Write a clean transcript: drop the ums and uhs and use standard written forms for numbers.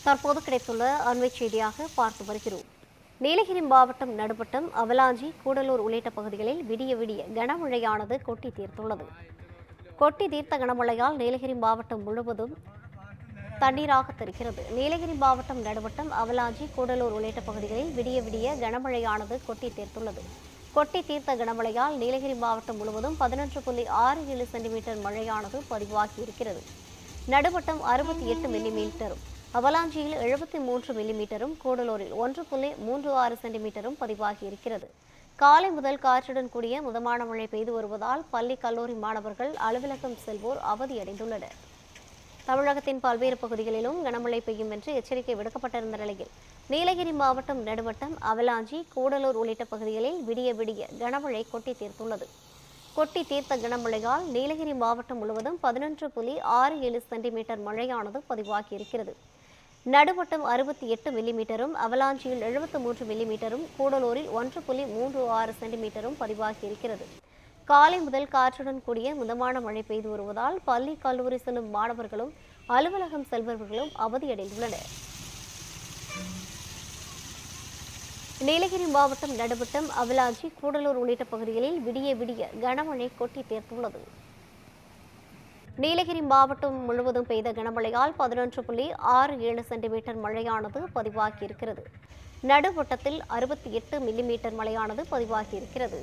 தற்போது கிடைத்துள்ள அண்மை செய்தியாக பார்த்து வருகிறோம். நீலகிரி மாவட்டம் நடுவட்டம், அவலாஞ்சி, கூடலூர் உள்ளிட்ட பகுதிகளில் விடிய விடிய கனமழையானது கொட்டி தீர்த்துள்ளது. கொட்டி தீர்த்த கனமழையால் நீலகிரி மாவட்டம் முழுவதும் தண்ணீராக தெரிகிறது. நீலகிரி மாவட்டம் நடுவட்டம், அவலாஞ்சி, கூடலூர் உள்ளிட்ட பகுதிகளில் விடிய விடிய கனமழையானது கொட்டி தீர்த்துள்ளது. கொட்டி தீர்த்த கனமழையால் நீலகிரி மாவட்டம் முழுவதும் 11.67 சென்டிமீட்டர் மழையானது பதிவாகியிருக்கிறது. நடுவட்டம் 68 மில்லிமீட்டரும், அவலாஞ்சியில் 73 மில்லிமீட்டரும், கூடலூரில் 1.36 சென்டிமீட்டரும் பதிவாகியிருக்கிறது. காலை முதல் காற்றுடன் கூடிய மிதமான மழை பெய்து வருவதால் பள்ளி, கல்லூரி மாணவர்கள் அலுவலகம் செல்வோர் அவதியடைந்துள்ளனர். தமிழகத்தின் பல்வேறு பகுதிகளிலும் கனமழை பெய்யும் என்று எச்சரிக்கை விடுக்கப்பட்டிருந்த நிலையில் நீலகிரி மாவட்டம் நடுவட்டம், அவலாஞ்சி, கூடலூர் உள்ளிட்ட பகுதிகளில் விடிய விடிய கனமழை கொட்டி தீர்த்துள்ளது. கொட்டி தீர்த்த கனமழையால் நீலகிரி மாவட்டம் முழுவதும் 11.67 சென்டிமீட்டர் மழையானது பதிவாகியிருக்கிறது. நடுவட்டம் 68 மில்லிமீட்டரும், அவலாஞ்சியில் 73 மில்லிமீட்டரும், கூடலூரில் 1.36 சென்டிமீட்டரும் பதிவாகியிருக்கிறது. காலை முதல் காற்றுடன் கூடிய மிதமான மழை பெய்து வருவதால் பள்ளி, கல்லூரி செல்லும் மாணவர்களும் அலுவலகம் செல்பவர்களும் அவதியடைந்துள்ளனர். நீலகிரி மாவட்டம் நடுவட்டம், அவலாஞ்சி, கூடலூர் உள்ளிட்ட பகுதிகளில் விடிய விடிய கனமழை கொட்டி தீர்த்துள்ளது. நீலகிரி மாவட்டம் முழுவதும் பெய்த கனமழையால் 11.67 சென்டிமீட்டர் மழையானது பதிவாகியிருக்கிறது. நடுவட்டத்தில் 68 மில்லிமீட்டர் மழையானது பதிவாகியிருக்கிறது.